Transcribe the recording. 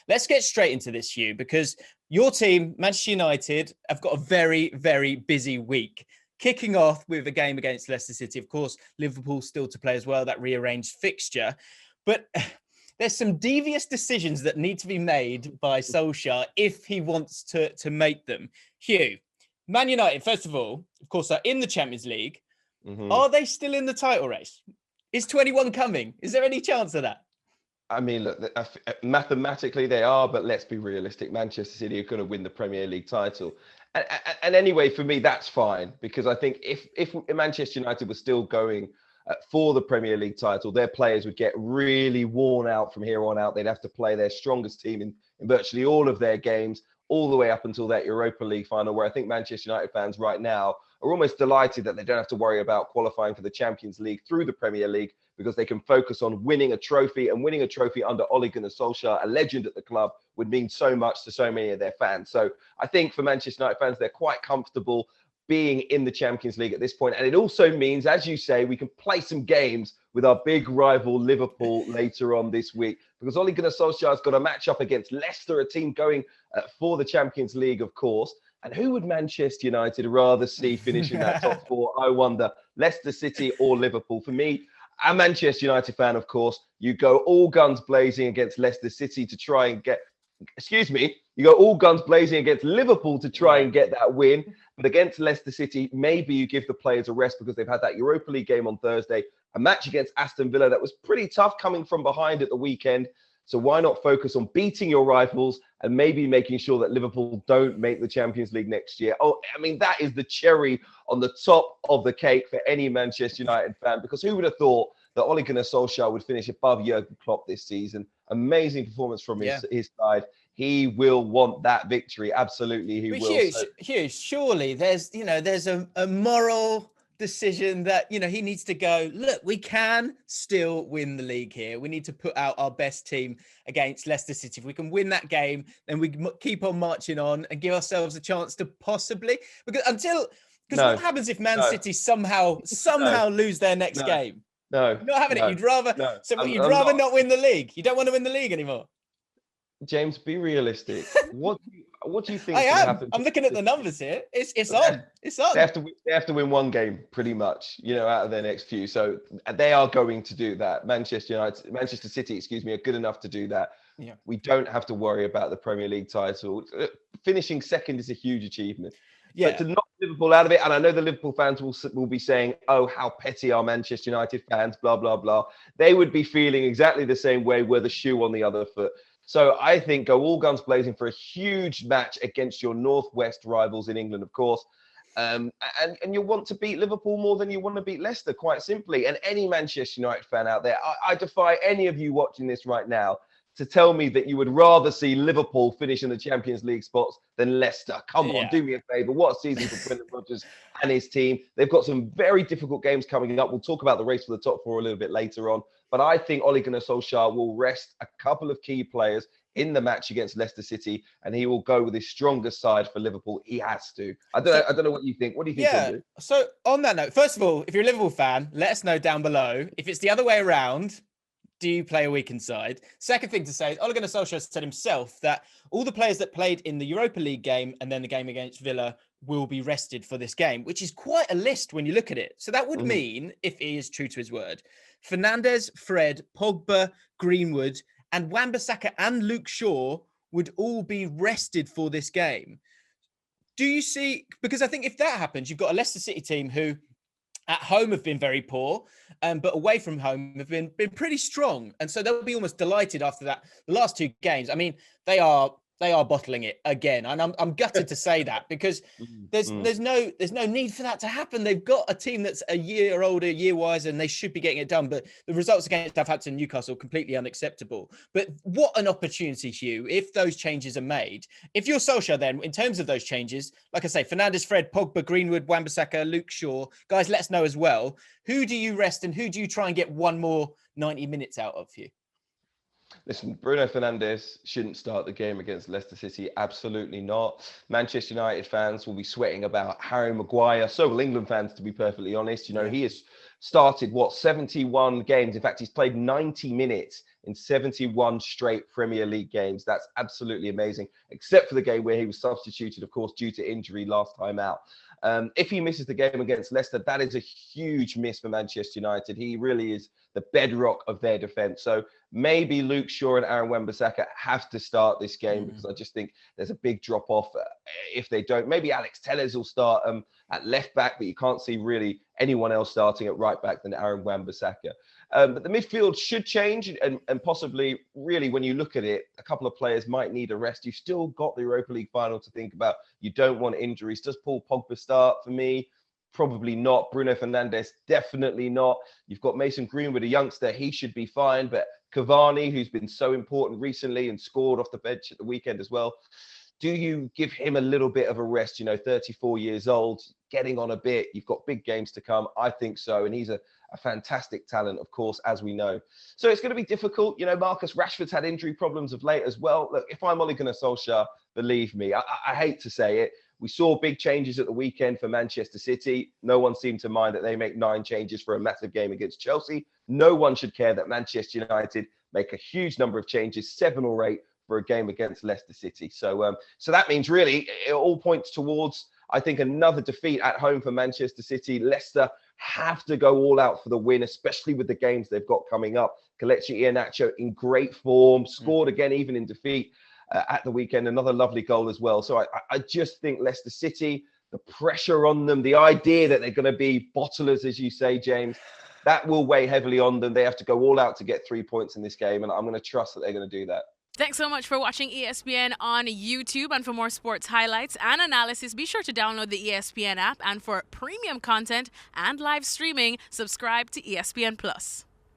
let's get straight into this, Hugh, because your team, Manchester United, have got a very, very busy week. Kicking off with a game against Leicester City. Of course, Liverpool still to play as well, that rearranged fixture. But there's some devious decisions that need to be made by Solskjaer if he wants to make them. Hugh, Man United, first of all, of course, are in the Champions League. Mm-hmm. Are they still in the title race? Is 21 coming? Is there any chance of that? I mean, look, mathematically they are, but let's be realistic. Manchester City are going to win the Premier League title. And anyway, for me, that's fine, because I think if Manchester United were still going for the Premier League title, their players would get really worn out from here on out. They'd have to play their strongest team in virtually all of their games, all the way up until that Europa League final, where I think Manchester United fans right now are almost delighted that they don't have to worry about qualifying for the Champions League through the Premier League, because they can focus on winning a trophy, and winning a trophy under Ole Gunnar Solskjaer, a legend at the club, would mean so much to so many of their fans. So I think for Manchester United fans, they're quite comfortable being in the Champions League at this point. And it also means, as you say, we can play some games with our big rival Liverpool later on this week, because Ole Gunnar Solskjaer's got a match up against Leicester, a team going for the Champions League, of course. And who would Manchester United rather see finishing that top four? I wonder, Leicester City or Liverpool? For me, I'm a Manchester United fan, of course. You go all guns blazing against Leicester City to try and get, you go all guns blazing against Liverpool to try and get that win. But against Leicester City, maybe you give the players a rest, because they've had that Europa League game on Thursday, a match against Aston Villa that was pretty tough coming from behind at the weekend. So why not focus on beating your rivals and maybe making sure that Liverpool don't make the Champions League next year? Oh, I mean, that is the cherry on the top of the cake for any Manchester United fan, because who would have thought that Ole Gunnar Solskjaer would finish above Jurgen Klopp this season? Amazing performance from his side. He will want that victory. Absolutely, he will. Hugh, surely there's a moral decision that, he needs to go, look, we can still win the league here. We need to put out our best team against Leicester City. If we can win that game, then we keep on marching on and give ourselves a chance to possibly, because what happens if Man City somehow lose their next game? No, you're not having it. You'd rather not win the league. You don't want to win the league anymore. James, be realistic. What do you think? I'm looking at the numbers here. It's on. It's on. They have to win one game, pretty much, out of their next few. So they are going to do that. Manchester City, are good enough to do that. Yeah. We don't have to worry about the Premier League title. Finishing second is a huge achievement. Yeah. But to knock Liverpool out of it, and I know the Liverpool fans will be saying, "Oh, how petty are Manchester United fans?" Blah blah blah. They would be feeling exactly the same way were the shoe on the other foot. So I think go all guns blazing for a huge match against your Northwest rivals in England, of course. And you want to beat Liverpool more than you want to beat Leicester, quite simply. And any Manchester United fan out there, I defy any of you watching this right now to tell me that you would rather see Liverpool finish in the Champions League spots than Leicester. Come on, do me a favour. What a season for Brendan Rodgers and his team. They've got some very difficult games coming up. We'll talk about the race for the top four a little bit later on. But I think Ole Gunnar Solskjaer will rest a couple of key players in the match against Leicester City, and he will go with his strongest side for Liverpool. He has to. I don't know what you think. What do you think? Yeah. So on that note, first of all, if you're a Liverpool fan, let us know down below. If it's the other way around, do you play a weakened side? Second thing to say is Ole Gunnar Solskjaer said himself that all the players that played in the Europa League game and then the game against Villa will be rested for this game, which is quite a list when you look at it. So that would mean, if he is true to his word, Fernandes, Fred, Pogba, Greenwood, and Wan-Bissaka and Luke Shaw would all be rested for this game. Do you see? Because I think if that happens, you've got a Leicester City team who at home have been very poor, but away from home have been pretty strong. And so they'll be almost delighted after that. The last two games, I mean, they are bottling it again. And I'm gutted to say that, because there's no need for that to happen. They've got a team that's a year older, year wiser, and they should be getting it done. But the results against Southampton and Newcastle are completely unacceptable. But what an opportunity, Hugh, if those changes are made. If you're Solskjaer, then, in terms of those changes, like I say, Fernandes, Fred, Pogba, Greenwood, Wan-Bissaka, Luke Shaw, guys, let us know as well. Who do you rest and who do you try and get one more 90 minutes out of, Hugh? Listen, Bruno Fernandes shouldn't start the game against Leicester City. Absolutely not. Manchester United fans will be sweating about Harry Maguire. So will England fans, to be perfectly honest. He has started, 71 games. In fact, he's played 90 minutes in 71 straight Premier League games. That's absolutely amazing, except for the game where he was substituted, of course, due to injury last time out. If he misses the game against Leicester, that is a huge miss for Manchester United. He really is the bedrock of their defence. So maybe Luke Shaw and Aaron Wan-Bissaka have to start this game because I just think there's a big drop-off if they don't. Maybe Alex Telles will start at left back, but you can't see really anyone else starting at right back than Aaron Wan-Bissaka. But the midfield should change and possibly, really, when you look at it, a couple of players might need a rest. You've still got the Europa League final to think about. You don't want injuries. Does Paul Pogba start? For me, probably not. Bruno Fernandes, definitely not. You've got Mason Greenwood, a youngster. He should be fine. But Cavani, who's been so important recently and scored off the bench at the weekend as well, do you give him a little bit of a rest? 34 years old, getting on a bit. You've got big games to come. I think so. And he's a fantastic talent, of course, as we know. So it's going to be difficult. Marcus Rashford's had injury problems of late as well. Look, if I'm Ole Gunnar Solskjaer, believe me, I hate to say it. We saw big changes at the weekend for Manchester City. No one seemed to mind that they make 9 changes for a massive game against Chelsea. No one should care that Manchester United make a huge number of changes, 7 or 8, for a game against Leicester City. So that means really it all points towards, I think, another defeat at home for Manchester City. Leicester have to go all out for the win, especially with the games they've got coming up. Kelechi Iheanacho in great form, scored again even in defeat at the weekend. Another lovely goal as well. So I just think Leicester City, the pressure on them, the idea that they're going to be bottlers, as you say, James, that will weigh heavily on them. They have to go all out to get 3 points in this game, and I'm going to trust that they're going to do that. Thanks so much for watching ESPN on YouTube. And for more sports highlights and analysis, be sure to download the ESPN app. And for premium content and live streaming, subscribe to ESPN Plus.